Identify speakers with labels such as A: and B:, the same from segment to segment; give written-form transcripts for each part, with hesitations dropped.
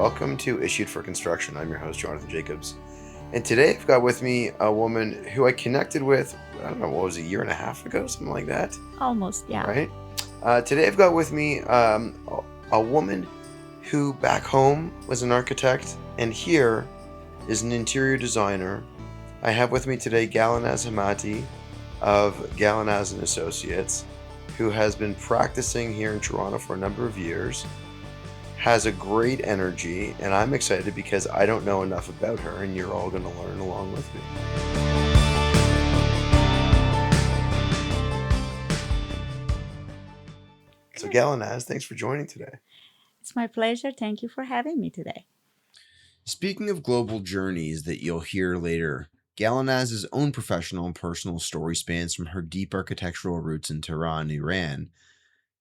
A: welcome to Issued for Construction. I'm your host, Jonathan Jacobs. And today I've got with me a woman who I connected with, I don't know, what was it, a year and a half ago, something like that?
B: Almost, yeah.
A: Right? Today I've got with me a woman who back home was an architect and here is an interior designer. I have with me today Gelanaz Hemati of Gelanaz and Associates, who has been practicing here in Toronto for a number of years, has a great energy, and I'm excited because I don't know enough about her, and you're all going to learn along with me. So Gelanaz, thanks for joining today.
B: It's my pleasure. Thank you for having me today.
C: Speaking of global journeys that you'll hear later, Gelanaz's own professional and personal story spans from her deep architectural roots in Tehran, Iran,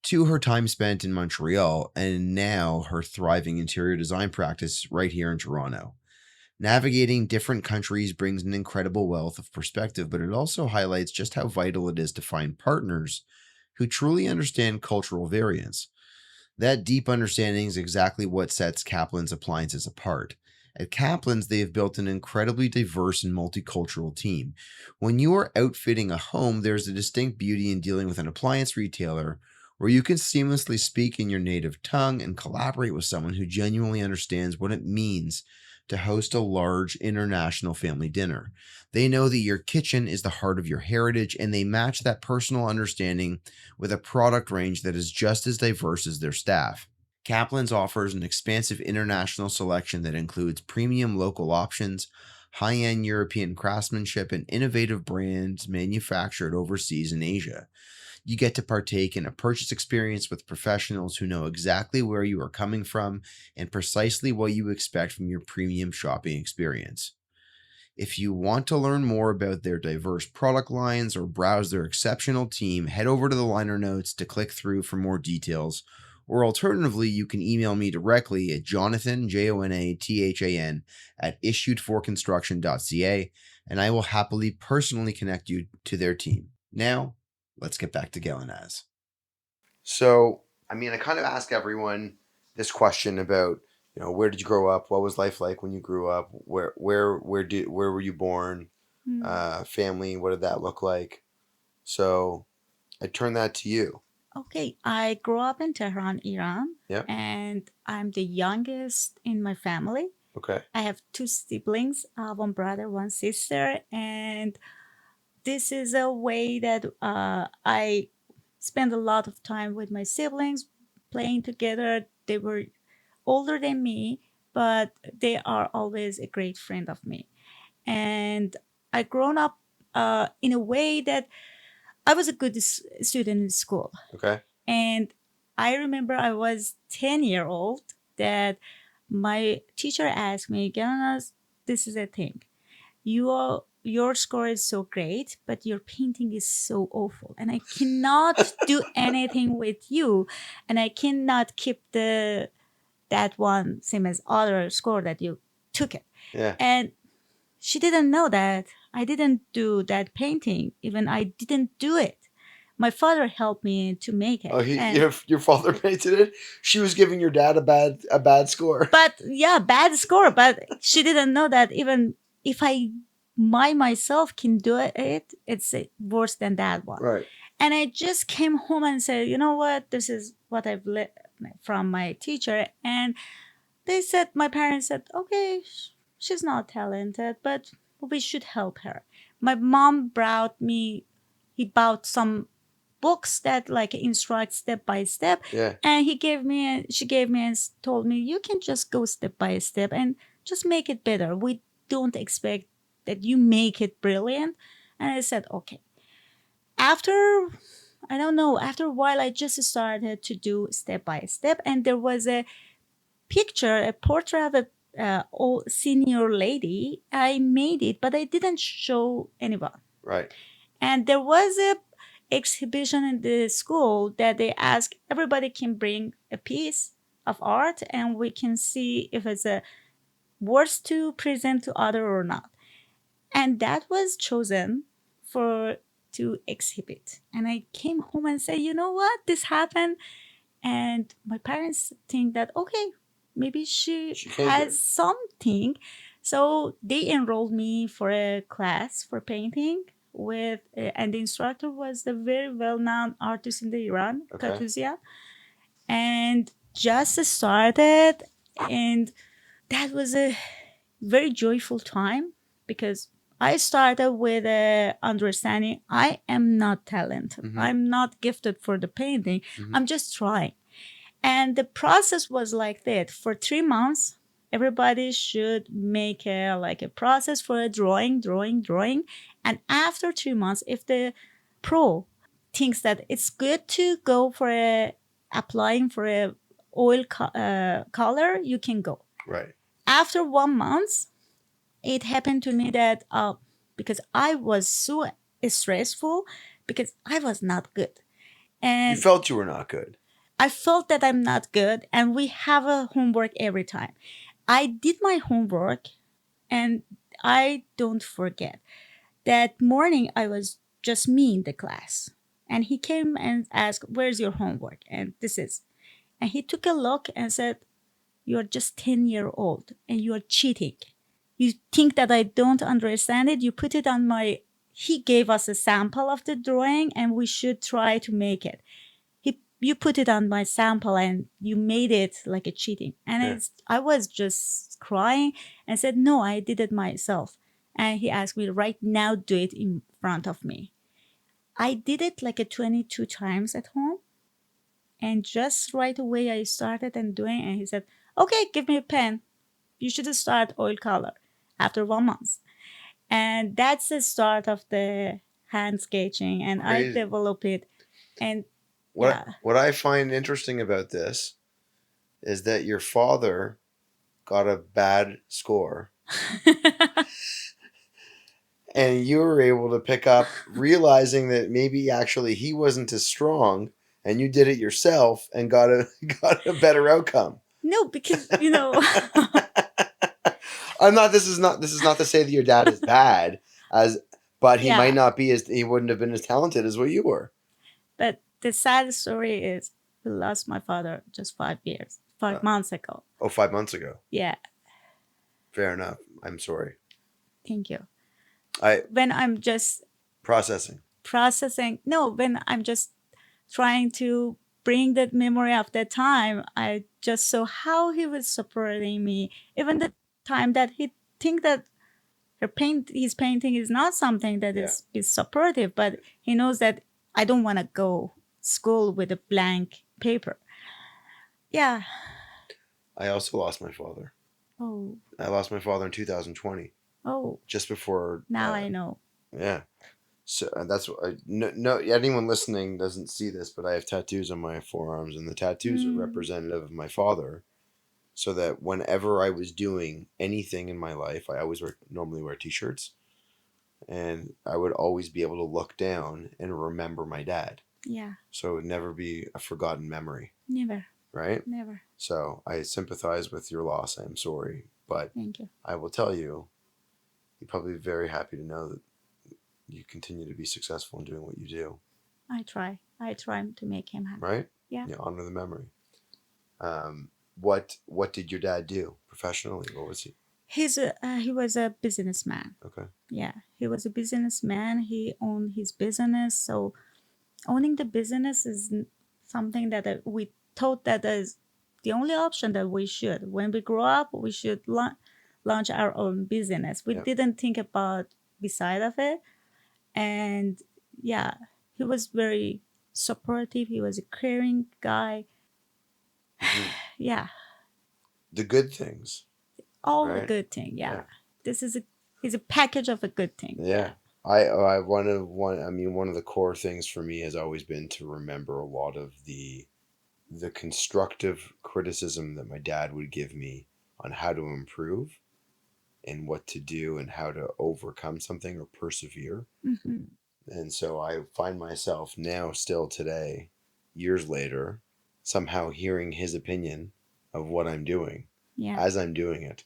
C: to her time spent in Montreal, and now her thriving interior design practice right here in Toronto. Navigating different countries brings an incredible wealth of perspective, but it also highlights just how vital it is to find partners who truly understand cultural variance. That deep understanding is exactly what sets Kaplan's Appliances apart. At Kaplan's, they have built an incredibly diverse and multicultural team. When you are outfitting a home, there's a distinct beauty in dealing with an appliance retailer where you can seamlessly speak in your native tongue and collaborate with someone who genuinely understands what it means to host a large international family dinner. They know that your kitchen is the heart of your heritage, and they match that personal understanding with a product range that is just as diverse as their staff. Kaplan's offers an expansive international selection that includes premium local options, high-end European craftsmanship, and innovative brands manufactured overseas in Asia. You get to partake in a purchase experience with professionals who know exactly where you are coming from and precisely what you expect from your premium shopping experience. If you want to learn more about their diverse product lines or browse their exceptional team, head over to the liner notes to click through for more details, or alternatively, you can email me directly at Jonathan, Jonathan, at issuedforconstruction.ca, and I will happily personally connect you to their team. Now, let's get back to Gelanaz.
A: So, I kind of ask everyone this question about, where did you grow up? What was life like when you grew up? Where were you born? Family, what did that look like? So, I turn that to you.
B: Okay, I grew up in Tehran, Iran,
A: Yeah.
B: and I'm the youngest in my family.
A: Okay.
B: I have two siblings, one brother, one sister, and this is a way that I spend a lot of time with my siblings playing together. They were older than me, but they are always a great friend of me. And I grown up in a way that I was a good student in school.
A: Okay.
B: And I remember I was 10-year-old that my teacher asked me, Galanas, this is a thing. Your score is so great, but your painting is so awful. And I cannot do anything with you. And I cannot keep that one same as other score that you took it.
A: Yeah.
B: And she didn't know that I didn't do that painting. Even I didn't do it. My father helped me to make it.
A: Oh,
B: And
A: your father painted it. She was giving your dad a bad score.
B: but yeah, bad score. But she didn't know that even if I myself can do it, it's worse than that one.
A: Right.
B: And I just came home and said, you know what? This is what I've learned from my teacher. And they said, my parents said, okay, she's not talented, but we should help her. My mom he bought some books that like instruct step by step.
A: Yeah.
B: And she gave me and told me, you can just go step by step and just make it better. We don't expect that you make it brilliant. And I said, okay. After, I don't know, after a while, I just started to do step by step. And there was a portrait of a old senior lady. I made it, but I didn't show anyone.
A: Right.
B: And there was a exhibition in the school that they asked everybody can bring a piece of art and we can see if it's a worth to present to other or not. And that was chosen for to exhibit. And I came home and said, you know what, this happened. And my parents think that, okay, maybe she
A: She can't
B: has
A: do it.
B: something. So they enrolled me for a class for painting with, and the instructor was the very well-known artist in the Iran,
A: Okay.
B: Katouzian, and just started, and that was a very joyful time because I started with a understanding I am not talented.
A: Mhm.
B: I'm not gifted for the painting.
A: Mhm.
B: I'm just trying. And the process was like that. For 3 months, everybody should make a like a process for a drawing. And after 3 months, if the pro thinks that it's good to go for a applying for a color, you can go.
A: Right.
B: After 1 month, it happened to me that because I was so stressful because I was not good.
A: You
B: And
A: felt you were not good.
B: I felt that I'm not good, and we have a homework every time. I did my homework, and I don't forget. That morning, I was just me in the class, and he came and asked, "Where's your homework?" And this is, and he took a look and said, "You're just 10-year old, and you're cheating. You think that I don't understand it? You put it on my." He gave us a sample of the drawing, and we should try to make it. You put it on my sample and you made it like a cheating. And
A: Yeah.
B: I was just crying and said, "No, I did it myself." And he asked me, "Right now, do it in front of me." I did it like a 22 times at home. And just right away, I started and doing, and he said, "Okay, give me a pen. You should start oil color after 1 month." And that's the start of the hand sketching. And I
A: Crazy.
B: developed it. And
A: What I find interesting about this is that your father got a bad score and you were able to pick up, realizing that maybe actually he wasn't as strong, and you did it yourself and got a better outcome.
B: no, because
A: I'm not. This is not to say that your dad is bad, but he
B: Yeah.
A: might not be he wouldn't have been as talented as what you were.
B: But the sad story is we lost my father just 5 months ago.
A: Oh, 5 months ago.
B: Yeah,
A: Fair enough. I'm sorry.
B: thank you.
A: I
B: When I'm just
A: processing.
B: when I'm just trying to bring that memory of that time, I just saw how he was supporting me. Even the time that he think that his painting is not something that is supportive, but he knows that I don't want to go school with a blank paper. Yeah.
A: I also lost my father.
B: Oh.
A: I lost my father in 2020.
B: Oh.
A: Just before.
B: Now I know.
A: Yeah. So that's what no anyone listening doesn't see this, but I have tattoos on my forearms, and the tattoos are representative of my father. So that whenever I was doing anything in my life, I always normally wear t-shirts, and I would always be able to look down and remember my dad.
B: Yeah.
A: So it would never be a forgotten memory.
B: Never.
A: Right?
B: Never.
A: So I sympathize with your loss. I'm sorry, but
B: Thank you.
A: I will tell you, you're probably very happy to know that you continue to be successful in doing what you do.
B: I try to make him happy.
A: Right?
B: Yeah.
A: You honor the memory. What did your dad do professionally? What was he?
B: He was a businessman.
A: Okay.
B: Yeah, he was a businessman. He owned his business. So owning the business is something that we thought that is the only option that we should. When we grow up, we should launch our own business. We didn't think about beside of it. And yeah, he was very supportive. He was a caring guy.
A: Mm-hmm.
B: Yeah.
A: The good things.
B: All
A: right?
B: the good thing. Yeah. This is a package of a good thing.
A: Yeah. I one of the core things for me has always been to remember a lot of the constructive criticism that my dad would give me on how to improve and what to do and how to overcome something or persevere.
B: Mm-hmm.
A: And so I find myself now, still today, years later, somehow hearing his opinion of what I'm doing as I'm doing it.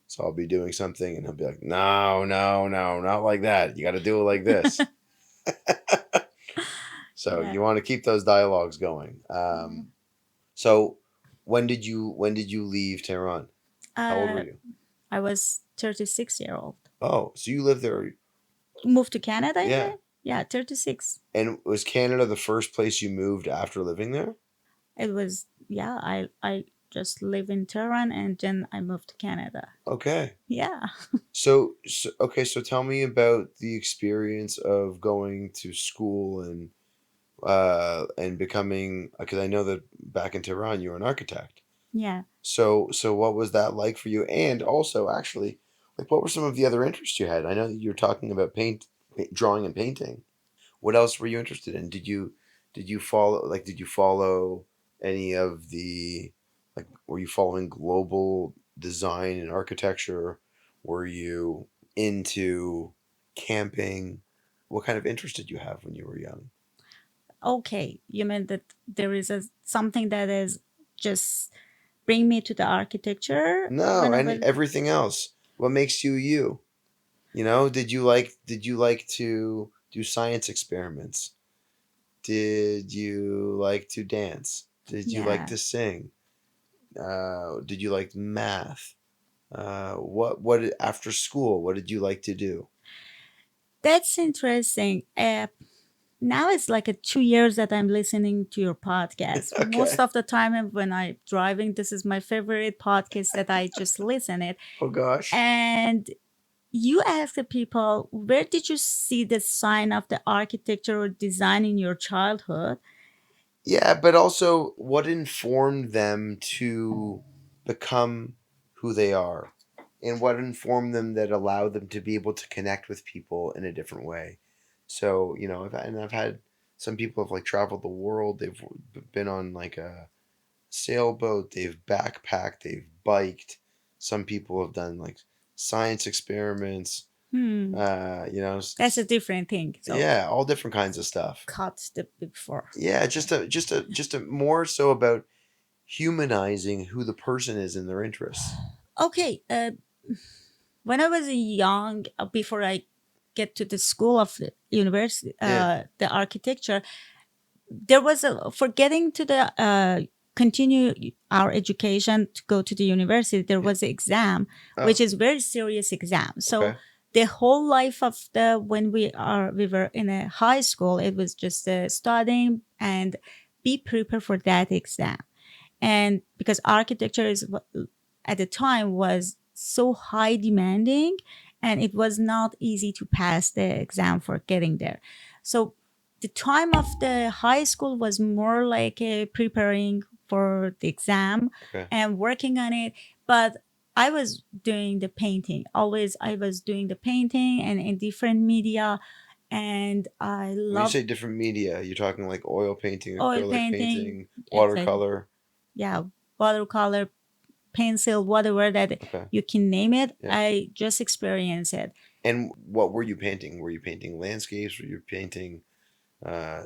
A: So I'll be doing something and he'll be like, no, not like that. You got to do it like this. So you want to keep those dialogues going. So when did you leave Tehran? How old were
B: Uh,
A: you?
B: I was 36-year-old.
A: Oh, so you lived there.
B: Moved to Canada, you
A: Yeah.
B: mean? Yeah, 36.
A: And was Canada the first place you moved after living there?
B: It was, yeah, I just live in Tehran and then I moved to Canada.
A: Okay.
B: Yeah.
A: So tell me about the experience of going to school and becoming, because I know that back in Tehran you were an architect.
B: Yeah.
A: So what was that like for you? And also, actually, like, what were some of the other interests you had? I know that you were talking about drawing and painting. What else were you interested in? Did you follow any of the, like, were you following global design and architecture? Were you into camping? What kind of interest did you have when you were young?
B: Okay. You mean that there is something that is just bring me to the architecture
A: No,
B: when I
A: and
B: was.
A: everything else. What makes you you? Did you like to do science experiments? Did you like to dance? Did you like
B: Yeah.
A: to sing? Did you like math? What after school? What did you like to do?
B: That's interesting. Now it's like 2 years that I'm listening to your podcast. Most
A: Okay.
B: of the time when I'm driving, this is my favorite podcast that I just listen it.
A: Oh gosh.
B: And you ask the people, where did you see the sign of the architecture or design in your childhood?
A: Yeah, but also what informed them to become who they are, and what informed them that allowed them to be able to connect with people in a different way. So, I've had some people have like traveled the world. They've been on like a sailboat, they've backpacked, they've biked. Some people have done like science experiments.
B: Hmm,
A: Uh, you know,
B: that's a different thing. So
A: yeah, all different kinds of stuff.
B: cut the before.
A: Yeah, just a more so about humanizing who the person is in their interests.
B: Okay, when I was young, before I get to the school of the university,
A: Yeah.
B: the architecture, there was a for getting to the continue our education to go to the university. There
A: Yeah.
B: was an exam,
A: Oh,
B: which is very serious exam. So
A: okay.
B: the whole life of the when we were in a high school, it was just studying and be prepared for that exam. And because architecture is at the time was so high demanding, and it was not easy to pass the exam for getting there. So the time of the high school was more like preparing for the exam
A: Okay.
B: and working on it. But I was doing the painting. Always I was doing the painting and in different media, and I
A: When you
B: love
A: say different media, you're talking like oil painting,
B: oil
A: acrylic
B: painting.
A: painting,
B: Exactly.
A: watercolor.
B: Yeah, watercolor, pencil, whatever that
A: Okay.
B: you can name it.
A: Yeah.
B: I just experienced it.
A: And what were you painting? Were you painting landscapes? Were you painting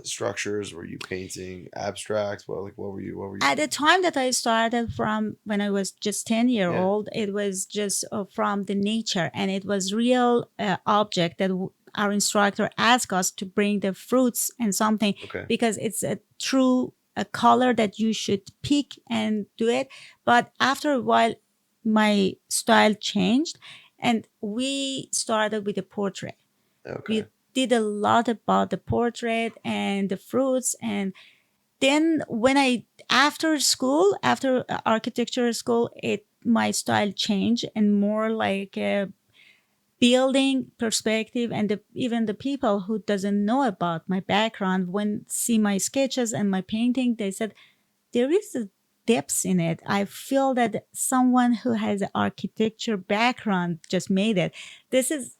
A: structures? Were you painting abstract? What were you
B: At the
A: painting?
B: time that I started from when I was just 10-year
A: Yeah.
B: old, it was just from the nature, and it was real object that our instructor asked us to bring the fruits and something
A: Okay.
B: because it's a true a color that you should pick and do it. But after a while, my style changed, and we started with a portrait.
A: Okay.
B: We did a lot about the portrait and the fruits, and then when I after school, after architecture school, it my style changed and more like a building perspective, and even the people who doesn't know about my background when see my sketches and my painting, they said there is a depth in it. I feel that someone who has an architecture background just made it. This is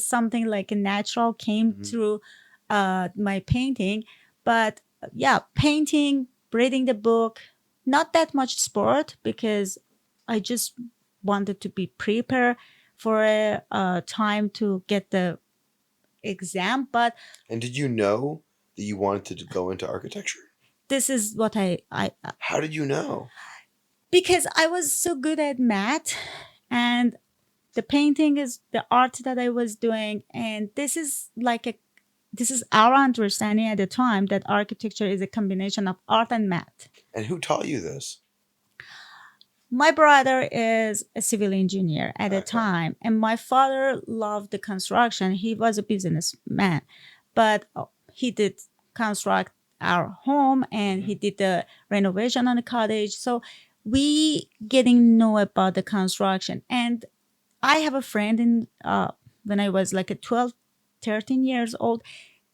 B: something like a natural came
A: Hmm.
B: through my painting. But yeah, painting, reading the book, not that much sport because I just wanted to be prepared for a time to get the exam. But
A: And did you know that you wanted to go into architecture?
B: this is what I
A: How did you know?
B: because I was so good at math, and the painting is the art that I was doing. And this is our understanding at the time that architecture is a combination of art and math.
A: And who taught you this?
B: My brother is a civil engineer at the
A: Okay.
B: time, and my father loved the construction. He was a businessman, but he did construct our home and he did the renovation on the cottage. So we getting know about the construction. And I have a friend in when I was like a 12, 13 years old,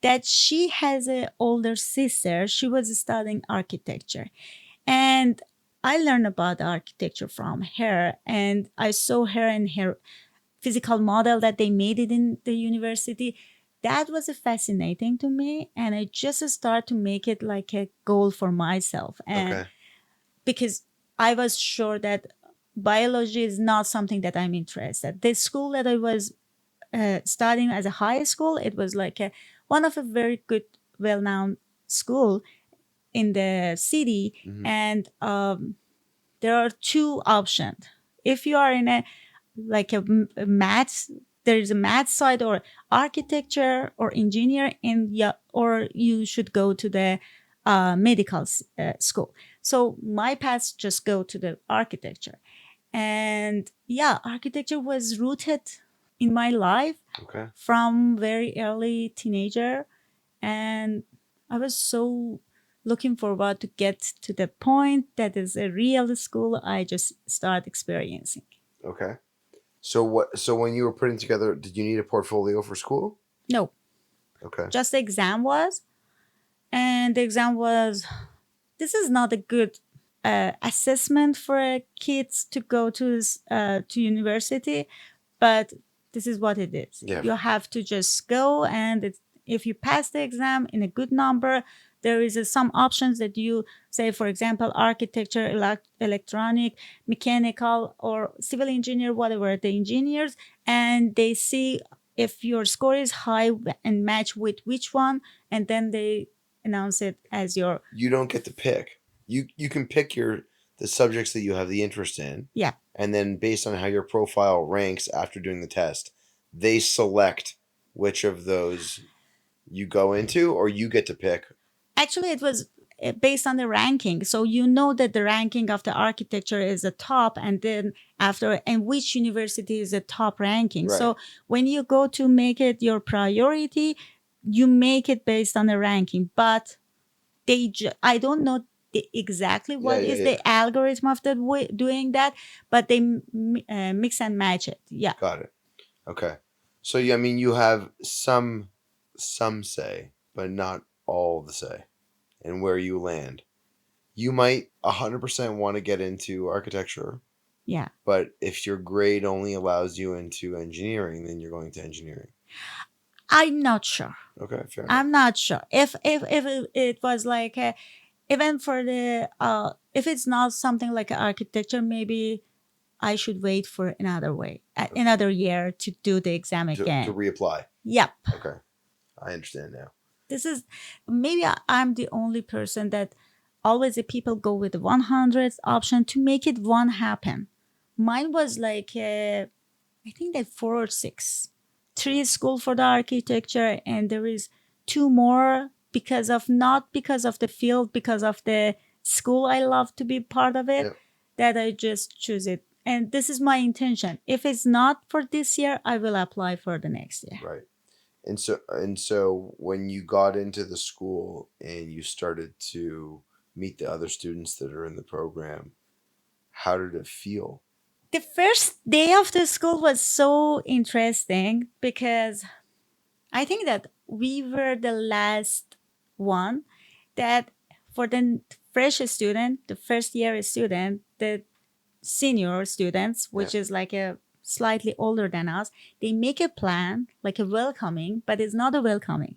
B: that she has an older sister. She was studying architecture. And I learned about architecture from her, and I saw her and her physical model that they made it in the university. That was fascinating to me, and I just started to make it like a goal for myself. And
A: Okay.
B: because I was sure that biology is not something that I'm interested. The school that I was studying as a high school, it was like one of a very good, well-known school in the city,
A: Mhm.
B: and there are two options. If you are in a like a math, there is a math side or architecture or engineer, and yeah, or you should go to the medical school. So my path just go to the architecture, and yeah, architecture was rooted in my life
A: Okay.
B: from very early teenager, and I was so looking forward to get to the point that is a real school I just start experiencing.
A: Okay. So what? So when you were putting together, did you need a portfolio for school?
B: No,
A: Okay.
B: just the exam was, and the exam was, this is not a good assessment for kids to go to university, but this is what it is.
A: Yeah.
B: You have to just go, and if you pass the exam in a good number, there is some options that you say, for example, architecture, electronic, mechanical, or civil engineer, whatever the engineers, and they see if your score is high and match with which one, and then they announce it as your,
A: You don't get to pick. You can pick the subjects that you have the interest in,
B: yeah.
A: and then based on how your profile ranks after doing the test, they select which of those you go into, or you get to pick.
B: Actually, it was based on the ranking. So you know that the ranking of the architecture is the top, and then after, and which university is the top ranking.
A: Right.
B: So when you go to make it your priority, you make it based on the ranking. But I don't know exactly what is the algorithm of the way doing that, but they mix and match it. Yeah.
A: Got it. Okay. So I mean, you have some say, but not all the say in where you land. You might 100% want to get into architecture,
B: Yeah.
A: but if your grade only allows you into engineering, then you're going to engineering.
B: I'm not sure.
A: Okay, fair enough.
B: I'm not sure if it was like even for the if it's not something like architecture, maybe I should wait for another year to do the exam
A: to
B: again.
A: reapply.
B: Yep.
A: Okay, I understand now.
B: This is maybe I'm the only person that always the people go with the 100th option to make it one happen. Mine was like I think that 4 or 6. 3 school for the architecture, and there is 2 more not because of the field, because of the school I love to be part of it,
A: Yep.
B: that I just choose it. And this is my intention. If it's not for this year, I will apply for the next year.
A: Right. And so when you got into the school and you started to meet the other students that are in the program, how did it feel?
B: The first day of the school was so interesting because I think that we were the last one that for the fresh student, the first year student, the senior students, which is like a slightly older than us, they make a plan, like a welcoming, but it's not a welcoming.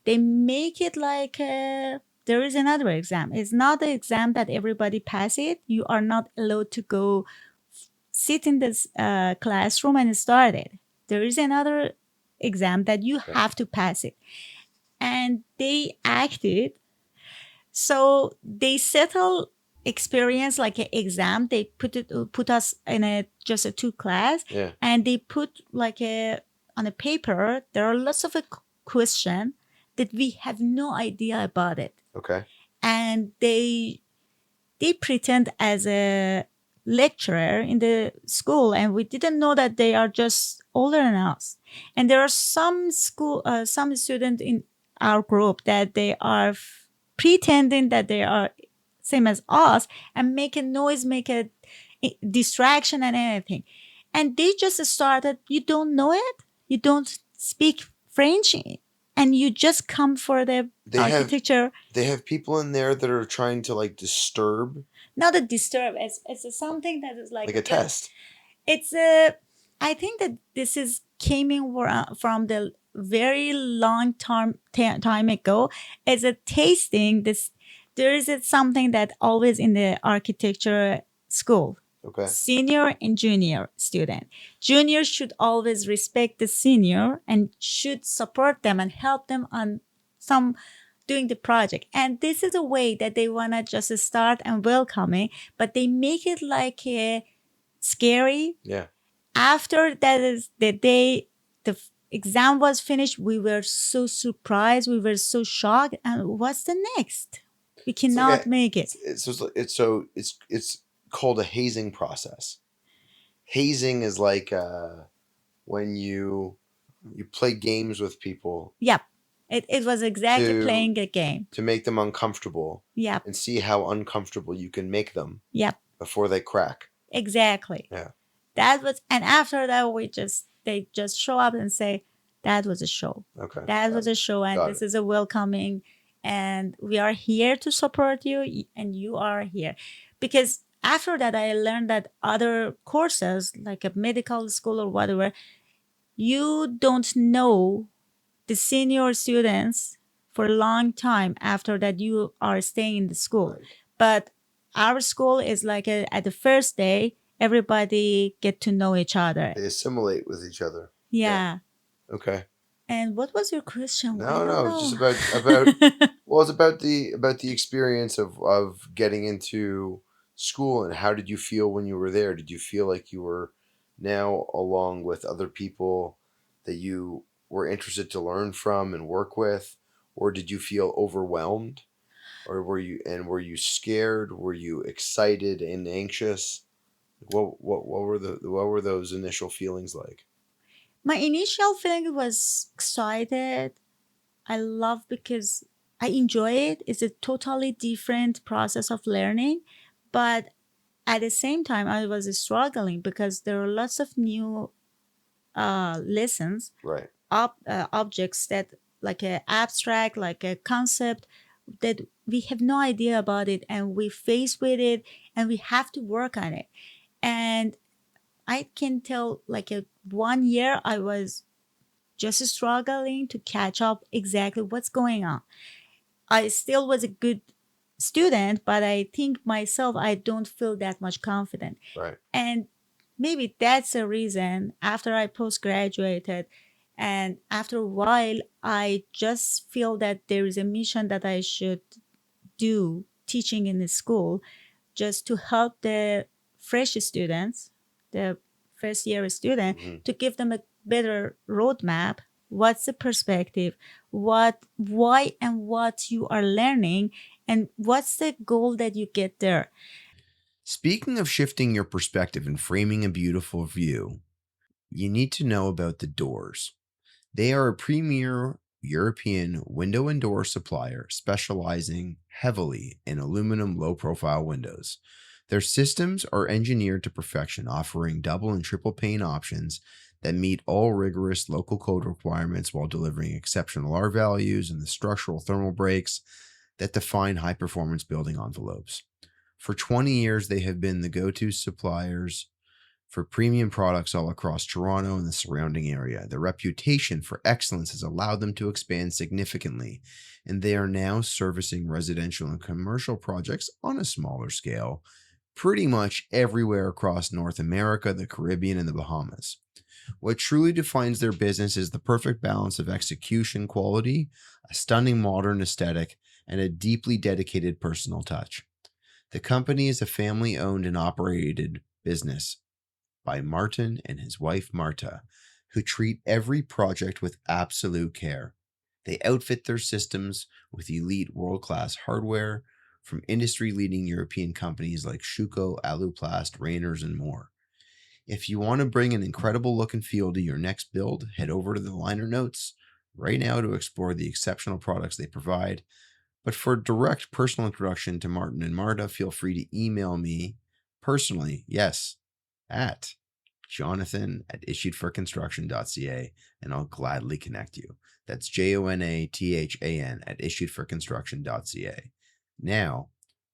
B: They make it like there is another exam. It's not the exam that everybody pass it. You are not allowed to go sit in this classroom and start it. There is another exam that you have to pass it. And they acted. So they settle experience like an exam. They put us in just a 2 class,
A: Yeah.
B: and they put like on a paper. There are lots of question that we have no idea about it,
A: Okay.
B: and they pretend as a lecturer in the school, and we didn't know that they are just older than us. And there are some students in our group that they are pretending that they are same as us and make a noise, make a distraction and anything. And they just started, you don't know it, you don't speak French, and you just come for the
A: They have
B: architecture.
A: they have people in there that are trying to like disturb,
B: Not a disturb, it's something that is like
A: like a test.
B: it's a, I think that this is came in from the very long time ago as a tasting. This there is something that always in the architecture school,
A: Okay.
B: senior and junior student. Juniors should always respect the senior and should support them and help them on some doing the project. And this is a way that they want to just start and welcoming, but they make it like a scary.
A: Yeah.
B: After that is the day the exam was finished, we were so surprised, we were so shocked, and what's the next? We
A: It's like
B: cannot make it.
A: it's called a hazing process. Hazing is like when you play games with people
B: Yep. It was exactly
A: To-
B: playing a game.
A: to make them uncomfortable
B: Yep.
A: and see how uncomfortable you can make them
B: Yep.
A: before they crack.
B: Exactly.
A: Yeah.
B: That was, and after that, they just show up and say, that was a show.
A: Okay.
B: That was a show, and
A: Got
B: this is a welcoming, and we are here to support you, and you are here. Because after that, I learned that other courses, like a medical school or whatever, you don't know the senior students for a long time after that you are staying in the school.
A: Right.
B: But our school is like at the first day, everybody get to know each other.
A: They assimilate with each other.
B: Yeah.
A: Okay.
B: And what was your question?
A: No, it's just about well, it's about the experience of getting into school, and how did you feel when you were there? Did you feel like you were now along with other people that you were interested to learn from and work with, or did you feel overwhelmed, or were you scared? Were you excited and anxious? What were those initial feelings like?
B: My initial feeling was excited. I love because I enjoy it. It's a totally different process of learning, but at the same time, I was struggling because there are lots of new lessons,
A: Right.
B: objects that like a abstract, like a concept that we have no idea about it, and we face with it, and we have to work on it. And I can tell, like a 1 year, I was just struggling to catch up exactly what's going on. I still was a good student, but I think myself, I don't feel that much confident.
A: Right.
B: And maybe that's a reason after I post graduated and after a while, I just feel that there is a mission that I should do teaching in the school just to help the fresh students, the first year student,
A: Mhm.
B: to give them a better roadmap. What's the perspective? Why, and what you are learning, and what's the goal that you get there?
C: Speaking of shifting your perspective and framing a beautiful view, you need to know about the doors. They are a premier European window and door supplier specializing heavily in aluminum low profile windows. Their systems are engineered to perfection, offering double and triple pane options that meet all rigorous local code requirements while delivering exceptional R values and the structural thermal breaks that define high performance building envelopes. For 20 years, they have been the go-to suppliers for premium products all across Toronto and the surrounding area. Their reputation for excellence has allowed them to expand significantly, and they are now servicing residential and commercial projects on a smaller scale, pretty much everywhere across North America, the Caribbean, and the Bahamas. What truly defines their business is the perfect balance of execution quality, a stunning modern aesthetic, and a deeply dedicated personal touch. The company is a family-owned and operated business by Martin and his wife Marta, who treat every project with absolute care. They outfit their systems with elite world-class hardware from industry-leading European companies like Schuko, Aluplast, Rayners, and more. If you want to bring an incredible look and feel to your next build, head over to the liner notes right now to explore the exceptional products they provide. But for a direct personal introduction to Martin and Marta, feel free to email me personally, yes, at jonathan@issuedforconstruction.ca, and I'll gladly connect you. That's JONATHAN@issuedforconstruction.ca. Now,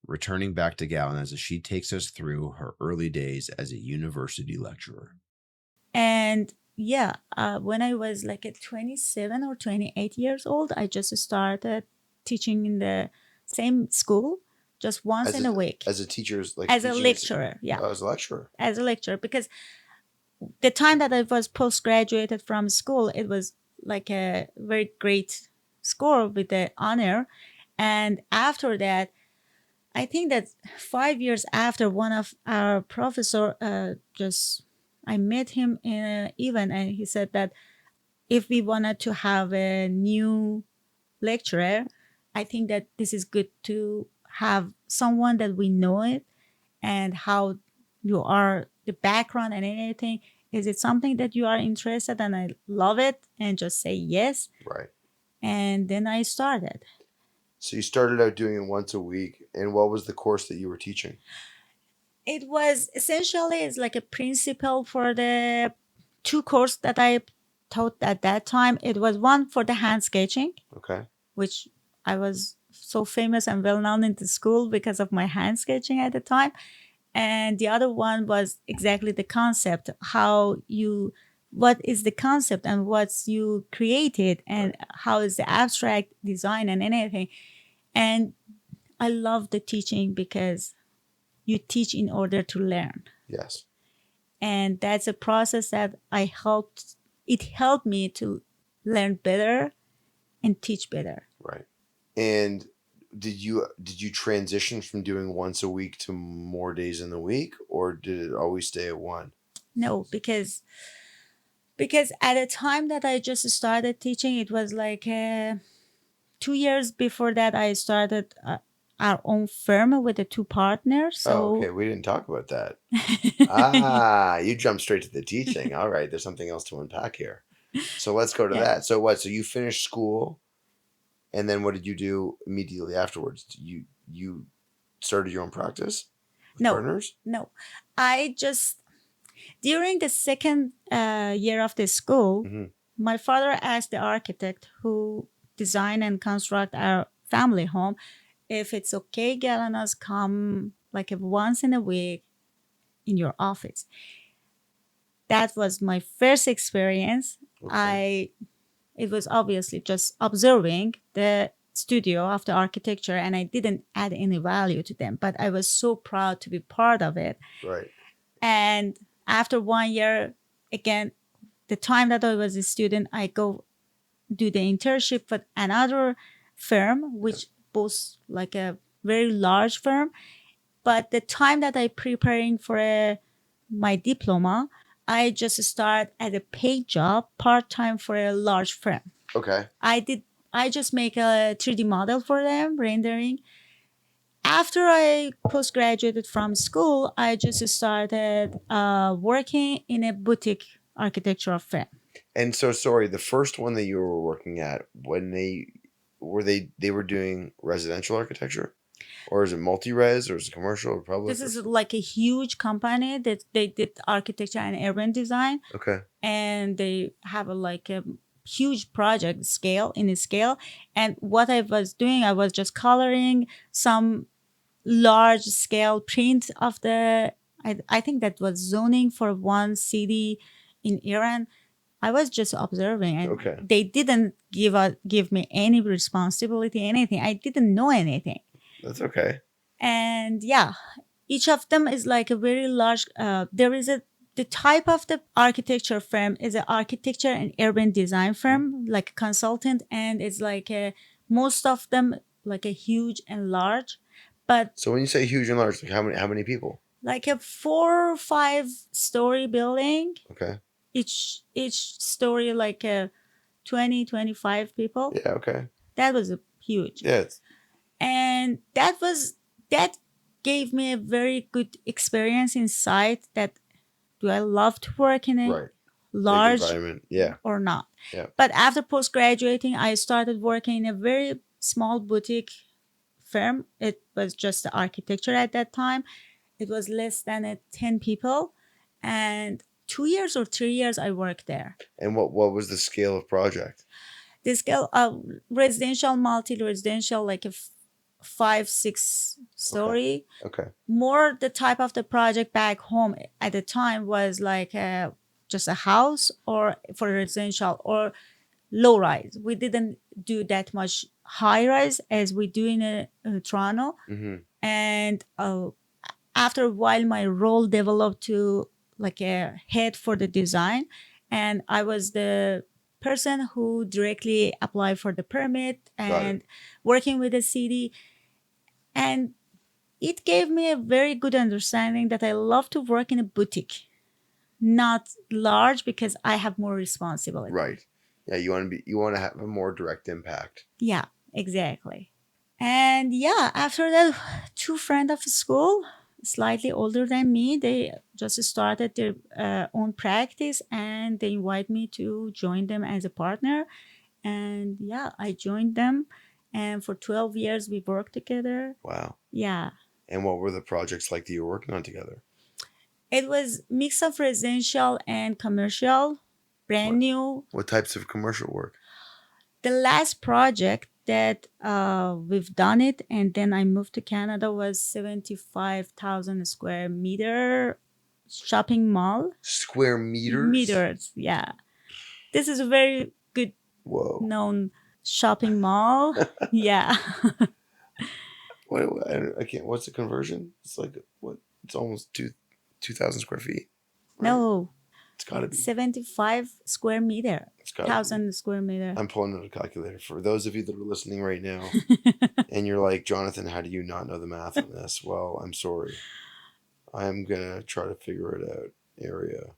C: returning back to Gelanaz as she takes us through her early days as a university lecturer.
B: And yeah, when I was like at 27 or 28 years old, I just started teaching in the same school just once in a week.
A: As a teacher's, like
B: As a
A: teaching
B: lecturer, yeah.
A: Oh, as a lecturer.
B: As a lecturer, because the time that I was post-graduated from school, it was like a very great score with the honor. And after that, I think that 5 years after, one of our professor I met him in an event, and he said that if we wanted to have a new lecturer, I think that this is good to have someone that we know it and how you are, the background and anything. Is it something that you are interested in? And I love it, and just say yes.
A: Right.
B: And then I started.
A: So you started out doing it once a week, and what was the course that you were teaching?
B: It was essentially, it's like a principle for the two courses that I taught at that time. It was one for the hand sketching,
A: Okay.
B: which I was so famous and well known in the school because of my hand sketching at the time. And the other one was exactly the concept, what is the concept and what's you created, and how is the abstract design and anything. And I love the teaching because you teach in order to learn.
A: Yes.
B: And that's a process that it helped me to learn better and teach better.
A: Right. And did you transition from doing once a week to more days in the week, or did it always stay at one?
B: No, because at the time that I just started teaching, it was like 2 years before that I started our own firm with the two partners. So
A: okay, we didn't talk about that. You jumped straight to the teaching. All right, there's something else to unpack here. So let's go to that. So what? So you finished school, and then what did you do immediately afterwards? You started your own practice with partners?
B: No, I just, during the second year of the school, my father asked the architect who designed and construct our family home if it's okay, Gelanaz, come like once in a week in your office. That was my first experience.
A: Okay.
B: It was obviously just observing the studio of the architecture, and I didn't add any value to them, but I was so proud to be part of it.
A: Right.
B: And after 1 year, again, the time that I was a student, I go do the internship with another firm, which boasts like a very large firm. But the time that I preparing for my diploma, I just start at a paid job part-time for a large firm.
A: Okay.
B: I just make a 3D model for them, rendering. After I postgraduated from school, I just started working in a boutique architectural firm.
A: And so, sorry, the first one that you were working at, when they were doing residential architecture, or is it multi-res, or is it commercial or public?
B: This is like a huge company that they did architecture and urban design.
A: Okay.
B: And they have like a huge project scale. And what I was doing, I was just coloring some large scale print of I think that was zoning for one city in Iran. I was just observing, and they didn't give me any responsibility, anything. I didn't know anything.
A: That's okay.
B: And yeah, each of them is like a very large, the type of the architecture firm is an architecture and urban design firm, like a consultant. And it's like most of them like a huge and large. But
A: so when you say huge and large, like how many people?
B: Like a 4 or 5 story building.
A: Okay.
B: Each story like a 20-25 people.
A: Yeah. Okay.
B: That was huge.
A: Yeah.
B: And that was that gave me a very good experience inside that do I love to work in a
A: Right. Big
B: large
A: environment. Yeah.
B: or not.
A: Yeah.
B: But after post graduating, I started working in a very small boutique firm. It was just the architecture at that time. It was less than 10 people. And 2 years or 3 years I worked there.
A: And what was the scale of project?
B: The scale of residential, multi-residential, like a 5-6 story.
A: Okay.
B: More the type of the project back home at the time was like just a house or for residential or low rise. We didn't do that much high rise as we do in Toronto.
A: Mm-hmm.
B: And after a while, my role developed to like a head for the design, and I was the person who directly applied for the permit and working with the city. And it gave me a very good understanding that I love to work in a boutique, not large, because I have more responsibility.
A: Right. Yeah, you want to have a more direct impact.
B: Yeah, exactly. And yeah, after that, two friends of school, slightly older than me, they just started their own practice and they invited me to join them as a partner. And yeah, I joined them. And for 12 years, we worked together.
A: Wow.
B: Yeah.
A: And what were the projects like that you were working on together?
B: It was mix of residential and commercial, brand new.
A: What types of commercial work?
B: The last project that we've done it, and then I moved to Canada, was 75,000 square meter shopping mall.
A: Square meters?
B: Meters, yeah. This is a very good
A: Whoa.
B: known shopping mall. Yeah.
A: I can't. What's the conversion? It's like what? It's almost 2,000 square feet. Right?
B: No.
A: It's got to be
B: 75 square meter.
A: It's got
B: 1,000 square meter.
A: I'm pulling out a calculator for those of you that are listening right now, and you're like, Jonathan, how do you not know the math on this? Well, I'm sorry. I'm gonna try to figure it out. Area,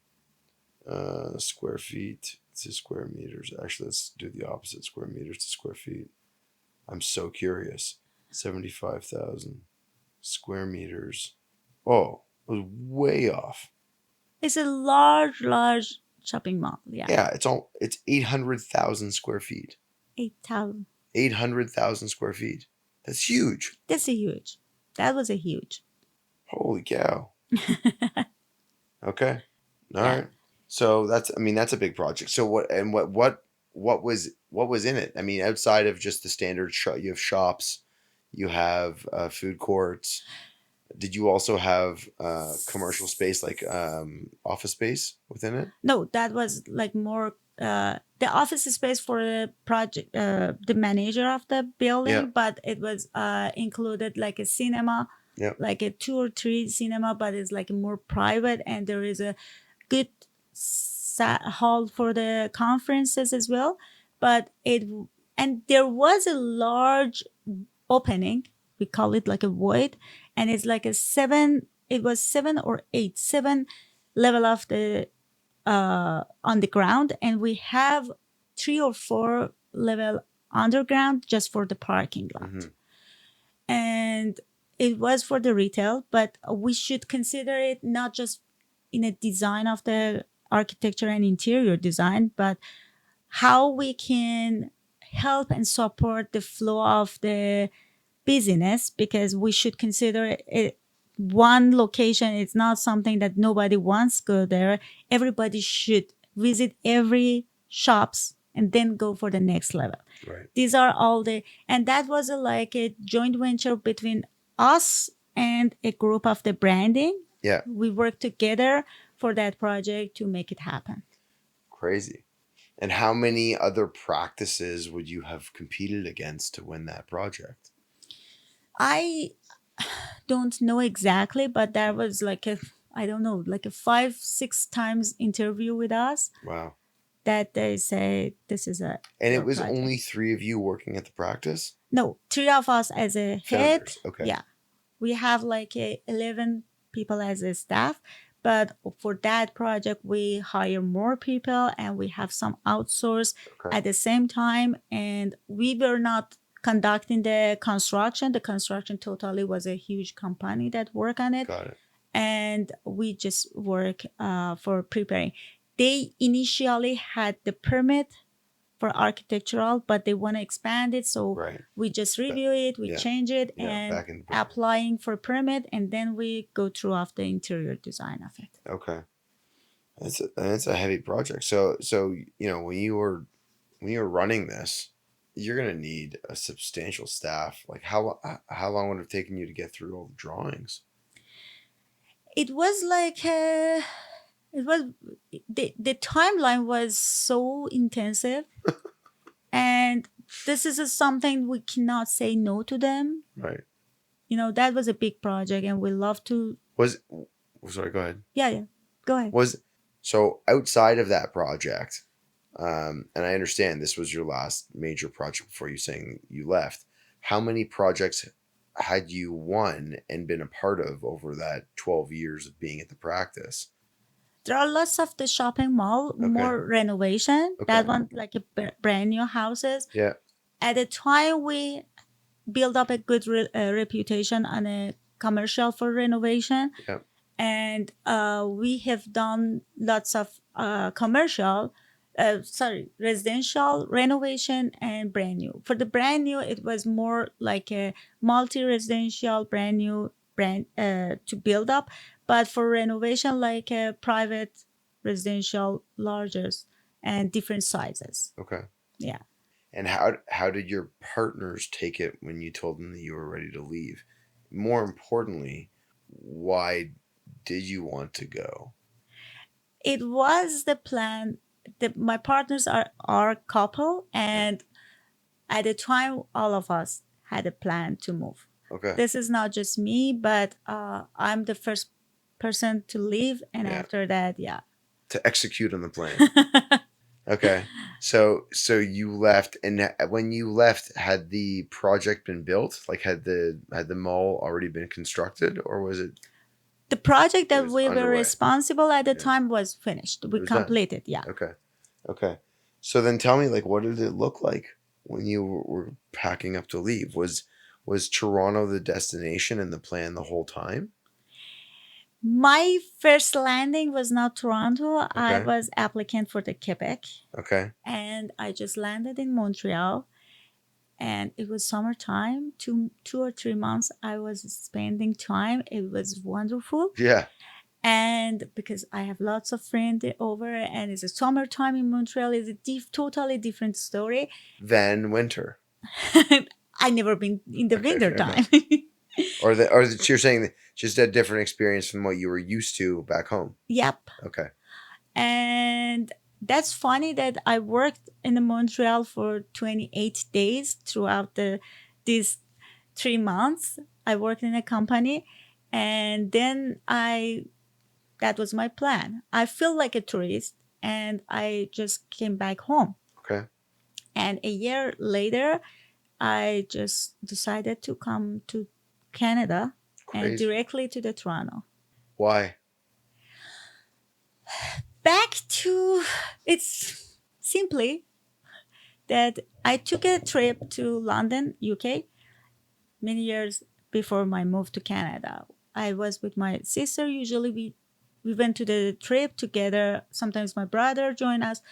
A: square feet to square meters. Actually, let's do the opposite: square meters to square feet. I'm so curious. 75,000 square meters. Oh, I was way off.
B: It's a large shopping mall. Yeah.
A: Yeah, it's 800,000 square feet.
B: 8,000.
A: 800,000 square feet. That's huge.
B: That's a huge. That was a huge.
A: Holy cow. Okay. All
B: Yeah.
A: right. So that's a big project. So what was in it? I mean, outside of just the standard you have shops, you have food courts. Did you also have commercial space, like office space within it?
B: No, that was like more the office space for the project, the manager of the building,
A: Yeah.
B: but it was included like a cinema,
A: Yeah.
B: like a 2 or 3 cinema, but it's like more private, and there is a good hall for the conferences as well. But and there was a large opening, we call it like a void, and it's like a 7, it was 7 level of the on the ground, and we have 3 or 4 level underground just for the parking lot.
A: Mhm.
B: And it was for the retail, but we should consider it not just in a design of the architecture and interior design, but how we can help and support the flow of the business, because we should consider it one location. It's not something that nobody wants to go there. Everybody should visit every shops and then go for the next level.
A: Right.
B: These are all and that was like a joint venture between us and a group of the branding.
A: Yeah.
B: We worked together for that project to make it happen.
A: Crazy. And how many other practices would you have competed against to win that project?
B: I don't know exactly, but there was like a 5-6 times interview with us
A: Wow.
B: that they say this is a.
A: And
B: your
A: it was
B: project.
A: only 3 of you working at the practice?
B: No, 3 of us as a head.
A: Founders. Okay.
B: Yeah, we have like 11 people as a staff, but for that project we hire more people and we have some outsource
A: Okay.
B: at the same time, and we were not conducting the construction. The construction totally was a huge company that worked on it.
A: Got it.
B: And we just work for preparing. They initially had the permit for architectural, but they want to expand it. So
A: Right.
B: we just review it, we
A: Yeah.
B: change it,
A: Yeah,
B: and
A: back in-
B: applying for permit, and then we go through of the interior design of it.
A: Okay. That's a heavy project. So you know, when you were running this, you're gonna need a substantial staff. Like how long would it have taken you to get through all the drawings?
B: It was like it was the timeline was so intensive, and this is something we cannot say no to them.
A: Right.
B: You know, that was a big project, and we love to.
A: Sorry, go ahead.
B: Yeah, go ahead.
A: So outside of that project, and I understand this was your last major project before you saying you left. How many projects had you won and been a part of over that 12 years of being at the practice?
B: There are lots of the shopping mall, more renovation.
A: Okay.
B: That one, like a brand new houses.
A: Yeah.
B: At the time, we build up a good reputation on a commercial for renovation.
A: Yeah.
B: And we have done lots of residential renovation and brand new. For the brand new, it was more like a multi-residential brand new brand to build up. But for renovation, like a private residential, larger and different sizes.
A: Okay.
B: Yeah.
A: And how did your partners take it when you told them that you were ready to leave? More importantly, why did you want to go?
B: It was the plan. My partners are our couple, and at the time, all of us had a plan to move.
A: Okay.
B: This is not just me, but I'm the first person to leave, and after that,
A: to execute on the plan. Okay. So you left, and when you left, had the project been built? Like had the mall already been constructed, or was it?
B: The project that we were
A: underway.
B: responsible at the time was finished. We completed,
A: Okay. So then tell me, like, what did it look like when you were packing up to leave? Was Toronto the destination and the plan the whole time?
B: My first landing was not Toronto. I was applicant for the Quebec.
A: Okay.
B: And I just landed in Montreal. And it was summertime, 2 or 3 months I was spending time. It was wonderful.
A: Yeah.
B: And because I have lots of friends over, and it's a summertime in Montreal, it's a totally different story.
A: Than winter.
B: I never been in the winter time.
A: or you're saying just a different experience from what you were used to back home.
B: Yep.
A: Okay.
B: And that's funny that I worked in Montreal for 28 days throughout these 3 months. I worked in a company, and then that was my plan. I feel like a tourist, and I just came back home.
A: Okay.
B: And a year later, I just decided to come to Canada.
A: Crazy.
B: And directly to the Toronto.
A: Why?
B: It's simply that I took a trip to London, UK, many years before my move to Canada. I was with my sister. Usually we went to the trip together. Sometimes my brother joined us.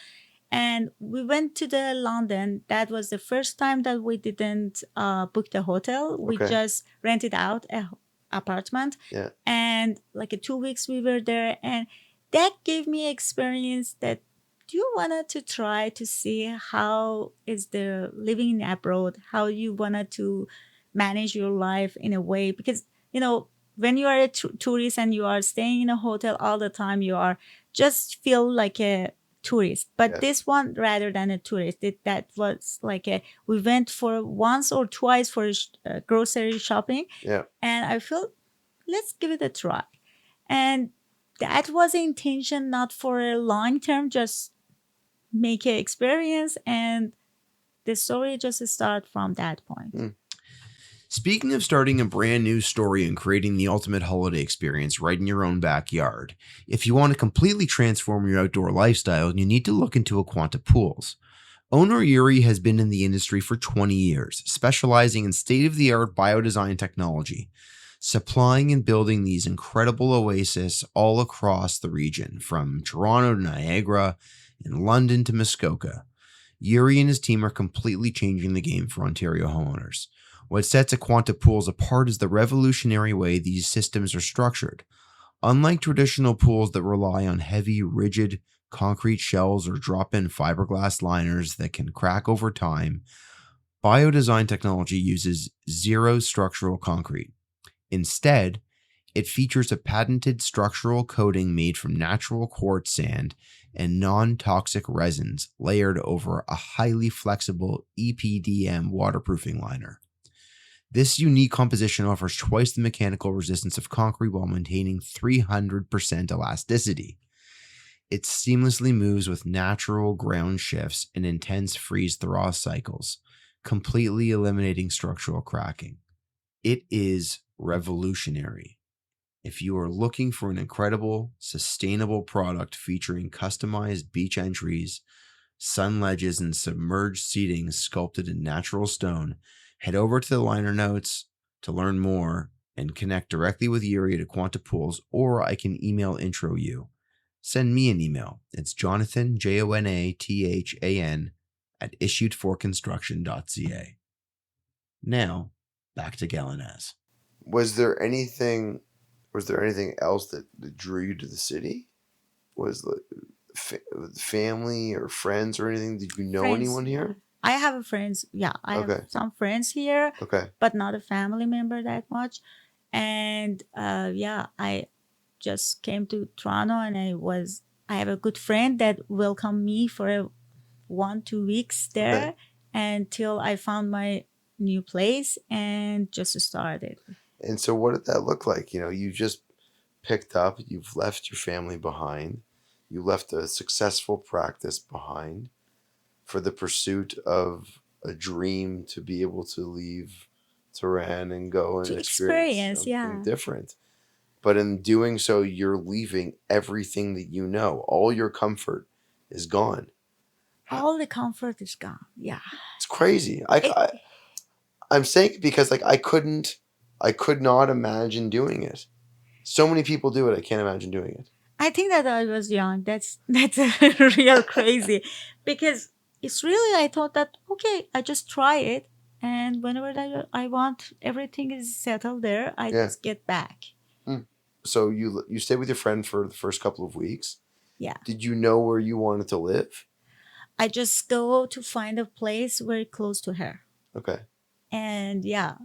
B: And we went to the London. That was the first time that we didn't book the hotel. We just rented out an apartment.
A: Yeah.
B: And like 2 weeks we were there. And that gave me experience that you wanted to try to see how is the living abroad, how you wanted to manage your life in a way. Because, you know, when you are a tourist and you are staying in a hotel all the time, you are just feel like a tourist. But this one, rather than a tourist, that was like we went for once or twice for grocery shopping.
A: Yeah.
B: And I felt, let's give it a try. And that was the intention, not for a long term, just make an experience. And the story just started from that point.
C: Speaking of starting a brand new story and creating the ultimate holiday experience right in your own backyard, if you want to completely transform your outdoor lifestyle, you need to look into Aquanta Pools. Owner Yuri has been in the industry for 20 years, specializing in state-of-the-art biodesign technology, supplying and building these incredible oases all across the region, from Toronto to Niagara and London to Muskoka. Yuri and his team are completely changing the game for Ontario homeowners. What sets Aquanta Pools apart is the revolutionary way these systems are structured. Unlike traditional pools that rely on heavy, rigid concrete shells or drop-in fiberglass liners that can crack over time, biodesign technology uses zero structural concrete. Instead, it features a patented structural coating made from natural quartz sand and non-toxic resins layered over a highly flexible EPDM waterproofing liner. This unique composition offers twice the mechanical resistance of concrete while maintaining 300% elasticity. It seamlessly moves with natural ground shifts and intense freeze-thaw cycles, completely eliminating structural cracking. It is revolutionary. If you are looking for an incredible, sustainable product featuring customized beach entries, sun ledges, and submerged seating sculpted in natural stone, head over to the liner notes to learn more and connect directly with Yuri at Aquanta Pools, or I can email intro you. Send me an email. It's Jonathan, Jonathan, at issuedforconstruction.ca. Now, back to Gelanaz.
A: Was there anything else that drew you to the city? Was family or friends or anything? Did you know
B: Friends.
A: anyone here?
B: I have friends. Yeah, I
A: Okay.
B: have some friends here,
A: Okay.
B: but not a family member that much. And I just came to Toronto, and I have a good friend that welcomed me for 1-2 weeks there
A: Okay.
B: until I found my new place and just started.
A: And so what did that look like? You just picked up, you've left your family behind. You left a successful practice behind for the pursuit of a dream to be able to leave Tehran and go and
B: To
A: experience
B: experience,
A: something
B: yeah.
A: different. But in doing so, you're leaving everything that you know. All your comfort is gone.
B: All the comfort is gone. Yeah.
A: It's crazy. I'm saying it because I could not imagine doing it. So many people do it. I can't imagine doing it.
B: I think that I was young. That's real crazy, because it's really, I thought that okay, I just try it, and whenever I want, everything is settled there. I
A: Yeah.
B: just get back.
A: So you stayed with your friend for the first couple of weeks.
B: Yeah.
A: Did you know where you wanted to live?
B: I just go to find a place very close to her,
A: Okay.
B: and yeah,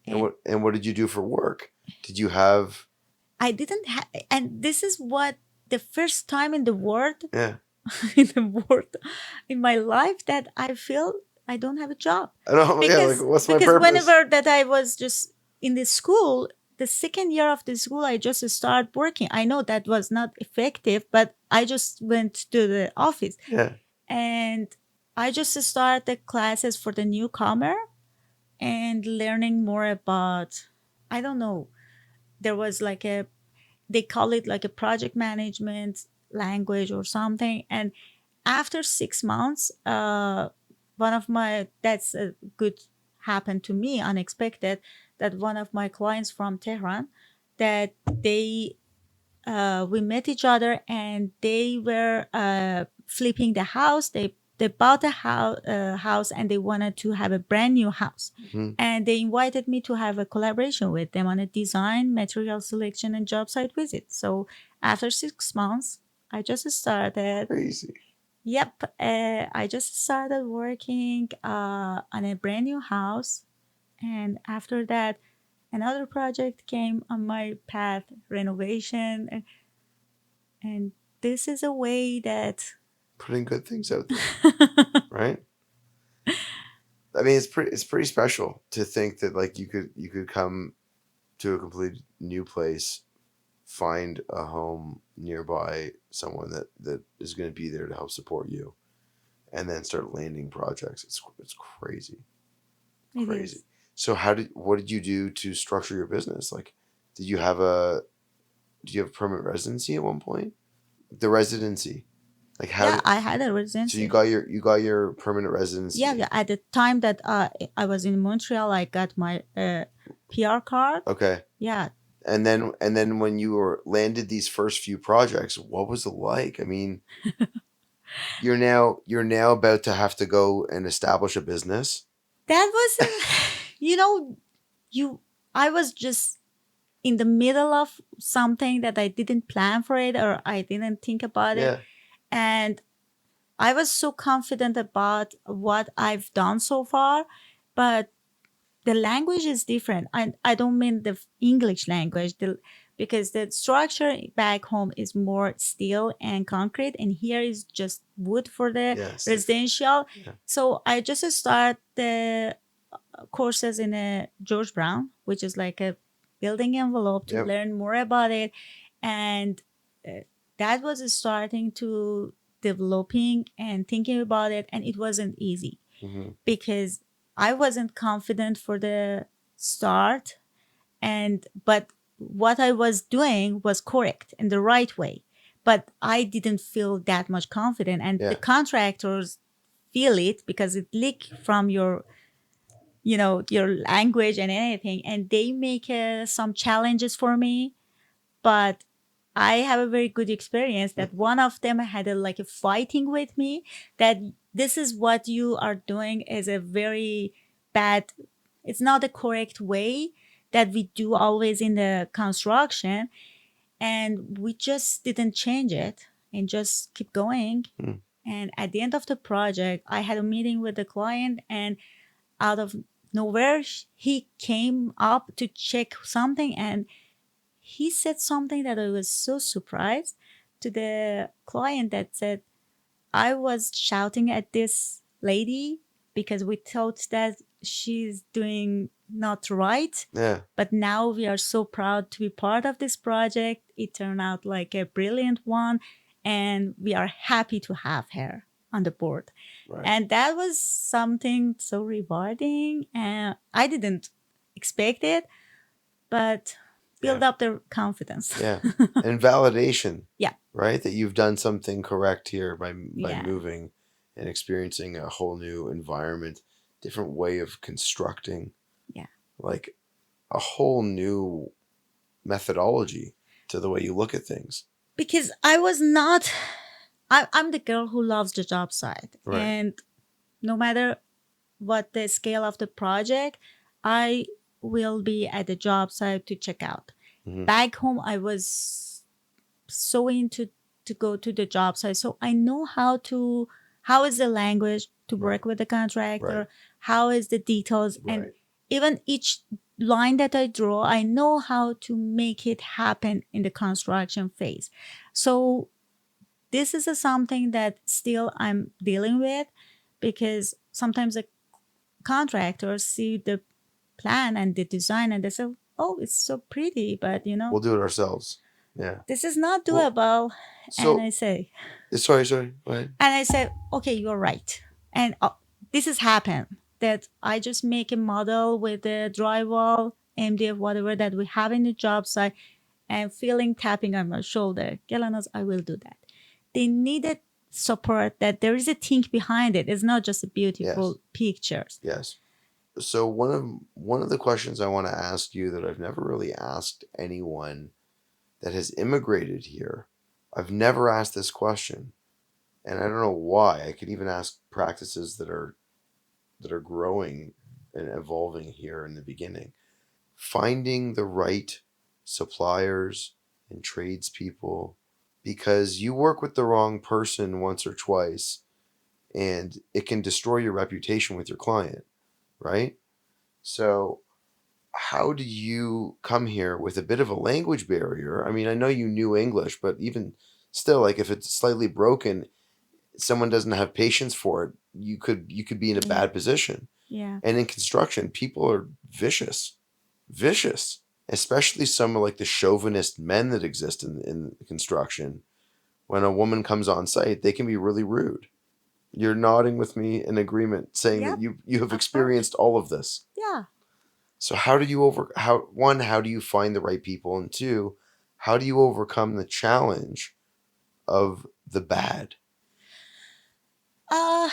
A: And what did you do for work? Did you have?
B: I didn't have, and this is what the first time in the world,
A: Yeah.
B: in my life, that I feel I don't have a job.
A: I don't.
B: Because,
A: what's my
B: because
A: purpose?
B: whenever that I was just in the school, the second year of the school, I just started working. I know that was not effective, but I just went to the office.
A: Yeah.
B: And I just started the classes for the newcomer and learning more about, I don't know, there was they call it like a project management language or something. And after 6 months, that's a good happened to me, unexpected, that one of my clients from Tehran, that we met each other, and they were flipping the house. They bought a house, and they wanted to have a brand new house.
A: Mhm.
B: And they invited me to have a collaboration with them on a design, material selection, and job site visit. So after 6 months, I just started.
A: Crazy.
B: Yep, I just started working on a brand new house, and after that, another project came on my path, renovation, and this is a way that
A: Putting good things out there, right? I mean, it's pretty special to think that you could come to a complete new place, find a home nearby, someone that is going to be there to help support you, and then start landing projects. It's crazy.
B: it
A: Crazy.
B: is.
A: So what did you do to structure your business? Did you have permanent residency at one point? The residency. Like how
B: Yeah,
A: did
B: I had a
A: so
B: residency.
A: you got your permanent residency?
B: Yeah, at the time that I was in Montreal, I got my PR card.
A: Okay.
B: Yeah,
A: And then when you were landed these first few projects, what was it like? I mean, you're now about to have to go and establish a business.
B: that was, you know, you. I was just in the middle of something that I didn't plan for it or I didn't think about it,
A: Yeah.
B: and I was so confident about what I've done so far, but the language is different. I don't mean the English language, because the structure back home is more steel and concrete, and here is just wood for the
A: Yes.
B: residential.
A: Yeah.
B: So I just start the courses in a George Brown, which is like a building envelope to
A: Yep.
B: learn more about it, and that was starting to developing and thinking about it, and it wasn't easy
A: Hmm.
B: because I wasn't confident for the start, and but what I was doing was correct in the right way, but I didn't feel that much confident, and the
A: Yeah.
B: contractors feel it because it leak from your your language and anything, and they make some challenges for me, but I have a very good experience that one of them had like a fighting with me that this is what you are doing is a very bad, it's not the correct way that we do always in the construction, and we just didn't change it and just keep going.
A: Mm.
B: And at the end of the project I had a meeting with the client, and out of nowhere he came up to check something, and he said something that I was so surprised to the client that said, I was shouting at this lady because we thought that she's doing not right.
A: Yeah.
B: But now we are so proud to be part of this project. It turned out like a brilliant one, and we are happy to have her on the board.
A: Right.
B: And that was something so rewarding. And I didn't expect it, but build
A: Yeah.
B: up their confidence.
A: Yeah. And validation.
B: Yeah.
A: Right? That you've done something correct here by
B: Yeah.
A: moving and experiencing a whole new environment, different way of constructing.
B: Yeah.
A: Like a whole new methodology to the way you look at things.
B: Because I was not, I'm the girl who loves the job site.
A: Right.
B: And no matter what the scale of the project, I will be at the job site to check out.
A: Mhm.
B: Back home, I was so into to go to the job site. So I know how is the language to work with the contractor,
A: Right.
B: how is the details, and
A: Right.
B: even each line that I draw, I know how to make it happen in the construction phase. So this is something that still I'm dealing with, because sometimes the contractors see the plan and the design and they say, oh, it's so pretty, but
A: We'll do it ourselves. Yeah.
B: this is not
A: Well,
B: doable.
A: so
B: And I say,
A: sorry. Go ahead.
B: and I said, okay, you're right. And this has happened that I just make a model with the drywall, MDF, whatever that we have in the job site, and feeling tapping on my shoulder. Gelanaz, I will do that. They needed support that there is a think behind it. It's not just a beautiful pictures.
A: Yes. So one of the questions I want to ask you that I've never really asked anyone that has immigrated here, I've never asked this question, and I don't know why. I could even ask practices that are growing and evolving here in the beginning. Finding the right suppliers and tradespeople, because you work with the wrong person once or twice and it can destroy your reputation with your client, right? So how do you come here with a bit of a language barrier? I mean, I know you knew English, but even still, like if it's slightly broken, someone doesn't have patience for it, you could be in a bad position.
B: Yeah.
A: And in construction, people are vicious, especially some of like the chauvinist men that exist in construction. When a woman comes on site, they can be really rude. You're nodding with me in agreement, saying
B: Yep,
A: that you have
B: of
A: experienced all of this.
B: Yeah.
A: So how do you how do you find the right people, and two, how do you overcome the challenge of the bad?
B: Uh,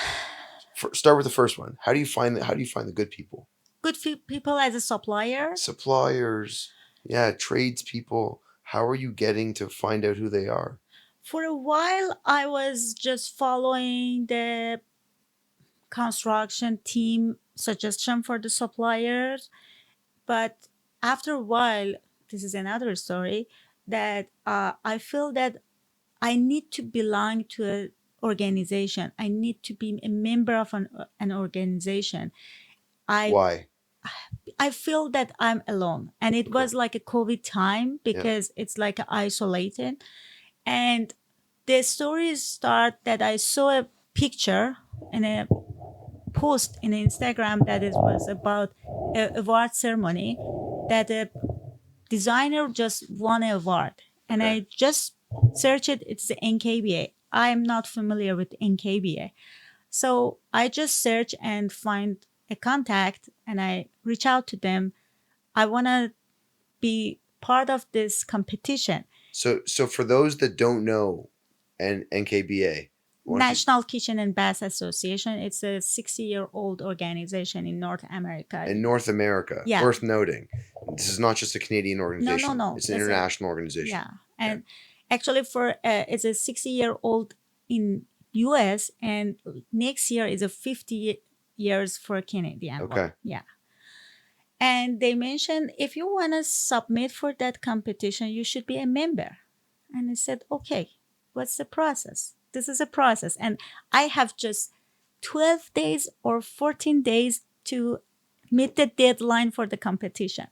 A: Start with the first one. How do you find the good people?
B: good people as a supplier.
A: Suppliers, yeah, tradespeople. How are you getting to find out who they are?
B: For a while, I was just following the construction team suggestion for the suppliers, but after a while, this is another story that I feel that I need to belong to an organization. I need to be a member of an organization. I
A: Why?
B: I feel that I'm alone, and it
A: Okay.
B: was like a COVID time
A: Yeah.
B: because it's like isolated. And the stories start that I saw a picture and a post in Instagram that it was about a award ceremony that a designer just won an award, and
A: Okay.
B: I just searched it. It's the NKBA. I am not familiar with NKBA, so I just search and find a contact, and I reach out to them. I want to be part of this competition.
A: So for those that don't know, NKBA, why don't you,
B: National Kitchen and Bath Association. It's a 60-year-old organization in North America.
A: in North America,
B: Yeah.
A: worth noting, this is not just a Canadian organization.
B: no.
A: It's an
B: It's
A: international organization.
B: Yeah, and actually, for it's a 60-year-old in U.S. and next year is a 50 years for Canadian.
A: Okay.
B: Yeah. And they mentioned if you want to submit for that competition, you should be a member. And I said, okay, what's the process? This is a process. And I have just 12 days or 14 days to meet the deadline for the competition.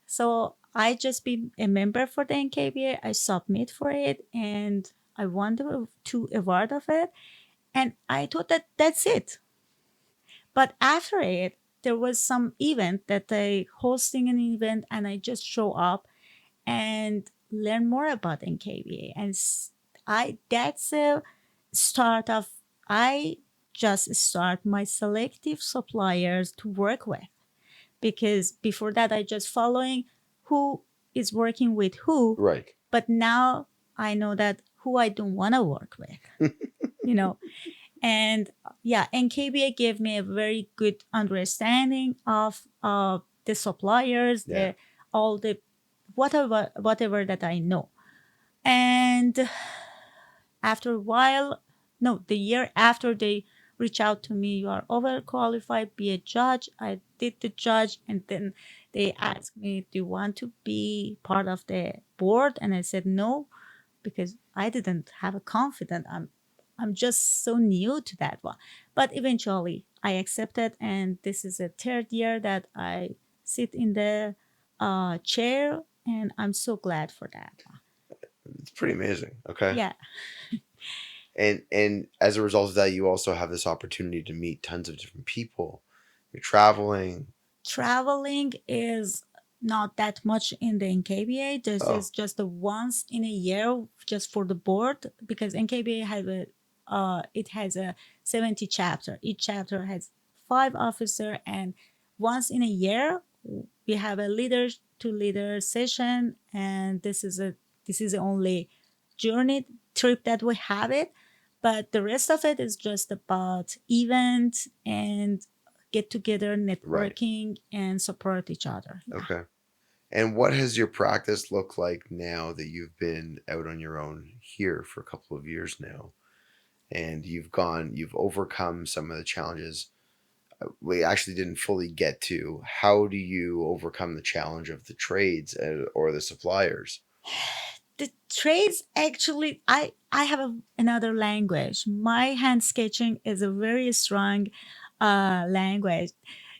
B: So I just be a member for the NKBA. I submit for it and I won the two award of it. And I thought that that's it. But after it, there was some event that they hosting an event and I just show up and learn more about NKBA. And I that's a start of I just start my selective suppliers to work with, because before that I just following who is working with who,
A: Right.
B: but now I know that who I don't want to work with, you know. And yeah, NKBA gave me a very good understanding of the suppliers,
A: Yeah.
B: the all the whatever that I know. And after a while, no, the year after, they reach out to me, you are overqualified, be a judge. I did the judge, and then they asked me, do you want to be part of the board? And I said no, because I didn't have a confidence. I'm just so new to that one. But eventually I accepted, and this is the third year that I sit in the chair, and I'm so glad for that.
A: It's pretty amazing. Okay.
B: Yeah.
A: And as a result of that, you also have this opportunity to meet tons of different people. You're traveling.
B: Traveling is not that much in the NKBA. This
A: Oh.
B: is just a once in a year, just for the board, because NKBA has it has a 70 chapter. Each chapter has 5 officer, and once in a year we have a leader to leader session, and this is the only journey trip that we have it. But the rest of it is just about event and get together, networking, and support each other. Yeah.
A: Okay. And what has your practice looked like now that you've been out on your own here for a couple of years now? And you've overcome some of the challenges we actually didn't fully get to. How do you overcome the challenge of the trades or the suppliers?
B: The trades, actually, I have another language. My hand sketching is a very strong language.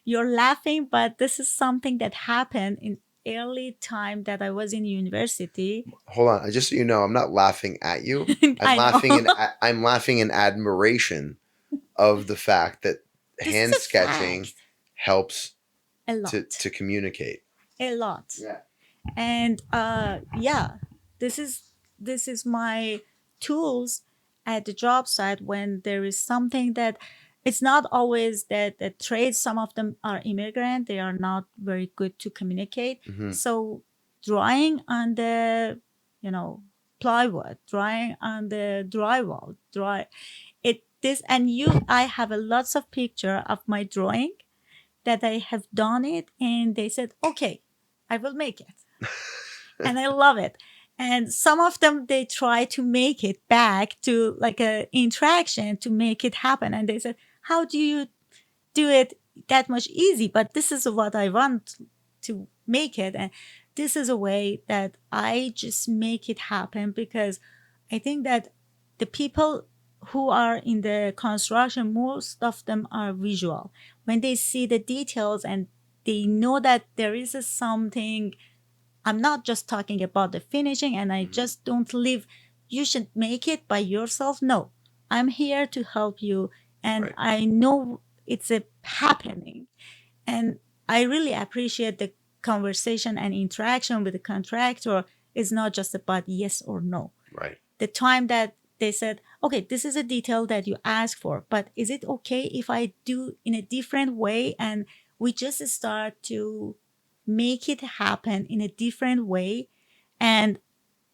B: You're laughing, but this is something that happened in early time that I was in university.
A: Hold on, just so you know, I'm not laughing at you.
B: I know.
A: I'm laughing in admiration of the fact that
B: This
A: hand
B: is a
A: sketching
B: fact.
A: helps
B: A lot.
A: to communicate.
B: A lot.
A: Yeah.
B: And yeah, this is my tools at the job site when there is something that it's not always that the trades, some of them are immigrant, they are not very good to communicate.
A: Mhm.
B: So drawing on the plywood, drawing on the drywall, it this, and I have a lots of picture of my drawing that I have done it, and they said, okay, I will make it. And I love it. And some of them, they try to make it back to like a interaction to make it happen. And they said, how do you do it that much easy? But this is what I want to make it. And this is a way that I just make it happen, because I think that the people who are in the construction, most of them are visual. When they see the details and they know that there is a something, I'm not just talking about the finishing and I just don't leave, you should make it by yourself. No, I'm here to help you. And
A: Right.
B: I know it's a happening. And I really appreciate the conversation and interaction with the contractor is not just about yes or no.
A: Right.
B: The time that they said, okay, this is a detail that you asked for, but is it okay if I do in a different way? And we just start to make it happen in a different way. And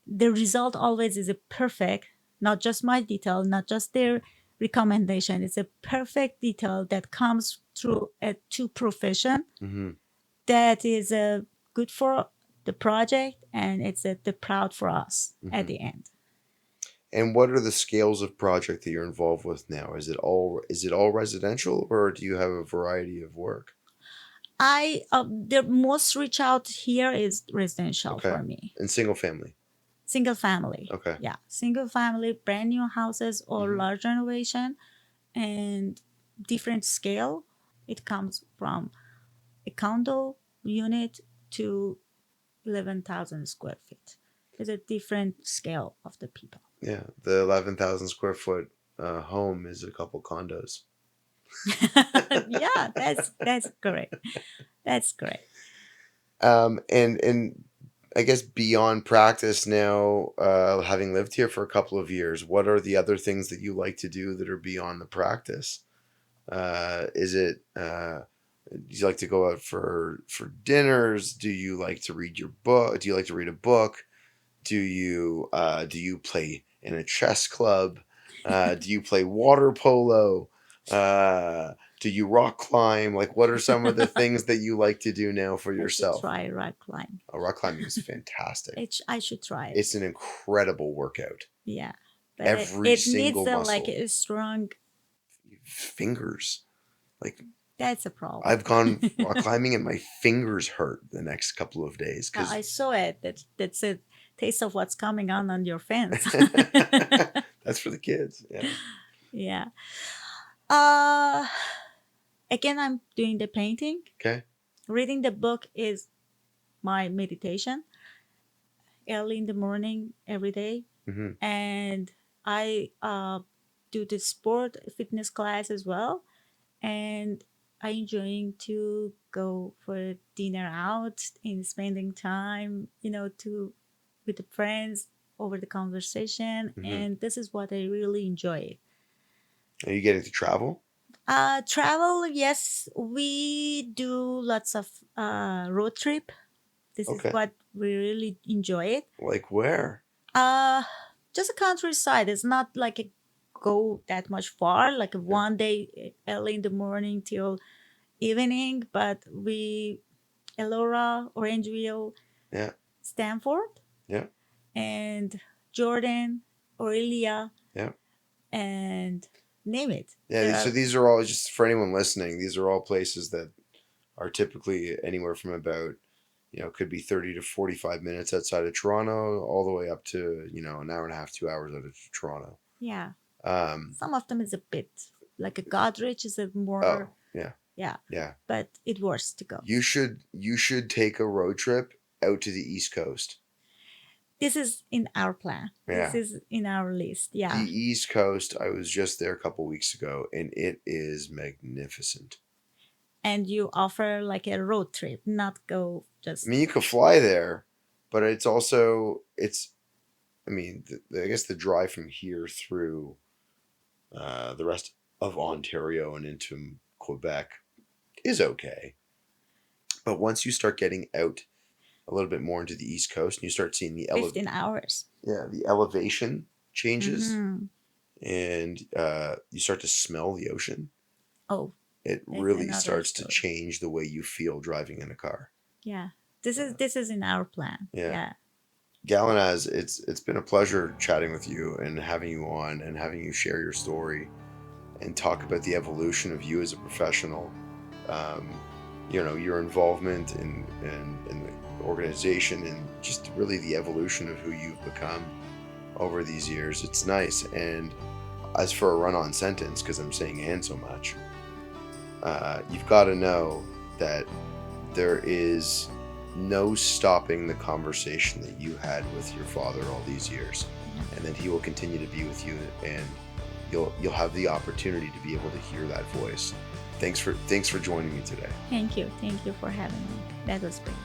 B: the result always is a perfect, not just my detail, not just their recommendation. It's a perfect detail that comes through a two profession
A: Mm-hmm.
B: that is good for the project, and it's the proud for us at the end.
A: And what are the scales of project that you're involved with now? Is it all residential, or do you have a variety of work?
B: The most reach out here is residential
A: Okay.
B: for me.
A: And single family.
B: Single family.
A: Okay.
B: Yeah, single family, brand new houses or large renovation, and different scale. It comes from a condo unit to 11,000 square feet. It's a different scale of the people.
A: Yeah, the 11,000 square foot home is a couple condos.
B: Yeah, that's correct. That's correct.
A: And I guess beyond practice now, having lived here for a couple of years, what are the other things that you like to do that are beyond the practice? Is it do you like to go out for dinners? Do you like to read your book? Do you like to read a book? Do you play in a chess club? Do you play water polo? Do you rock climb? Like, what are some of the things that you like to do now for
B: I should
A: yourself?
B: try rock climb.
A: Rock climbing is fantastic.
B: I should try it.
A: It's an incredible workout.
B: Yeah, but
A: Every
B: it
A: single
B: needs
A: muscle.
B: like a strong.
A: Fingers. Like,
B: That's a problem.
A: I've gone rock climbing and my fingers hurt the next couple of days.
B: I saw it. That's a taste of what's coming on your fence.
A: That's for the kids. Yeah.
B: Yeah. Again, I'm doing the painting.
A: Okay.
B: Reading the book is my meditation. Early in the morning, every day.
A: Mm-hmm.
B: And I do the sport fitness class as well. And I enjoying to go for dinner out and spending time, with the friends over the conversation. And this is what I really enjoy.
A: Are you getting to travel?
B: Travel, yes, we do lots of road trip. This
A: Okay.
B: is what we really enjoy it.
A: Like where?
B: Just a countryside. It's not like a go that much far, like one day early in the morning till evening, but we Elora, Orangeville,
A: Yeah.
B: Stanford,
A: Yeah.
B: and Jordan, Aurelia,
A: Yeah.
B: and name it.
A: Yeah. So these are all, just for anyone listening, these are all places that are typically anywhere from about, could be 30 to 45 minutes outside of Toronto, all the way up to, an hour and a half, 2 hours out of Toronto.
B: Yeah.
A: Um,
B: Some of them is a bit like a Godrich is a more.
A: oh, yeah.
B: Yeah.
A: Yeah.
B: But it works to go.
A: You should take a road trip out to the East Coast.
B: This is in our plan.
A: Yeah.
B: This is in our list. Yeah.
A: The East Coast, I was just there a couple weeks ago, and it is magnificent.
B: And you offer like a road trip, not go just.
A: I mean, you could fly there, but it's also, I guess the drive from here through the rest of Ontario and into Quebec is okay. But once you start getting out a little bit more into the East Coast and you start seeing the
B: 15 hours.
A: Yeah, the elevation changes.
B: Mm-hmm.
A: and you start to smell the ocean,
B: Oh,
A: it
B: that's
A: really
B: another
A: starts to
B: story.
A: change the way you feel driving in a car.
B: Yeah. This is in our plan.
A: Yeah.
B: Yeah.
A: Gelanaz, it's been a pleasure chatting with you and having you on and having you share your story and talk about the evolution of you as a professional. Um, your involvement in the organization and just really the evolution of who you've become over these years. It's nice. And as for a run-on sentence, because I'm saying "and" so much, you've got to know that there is no stopping the conversation that you had with your father all these years, and that he will continue to be with you, and you'll have the opportunity to be able to hear that voice. Thanks for joining me today.
B: Thank you for having me. That was great.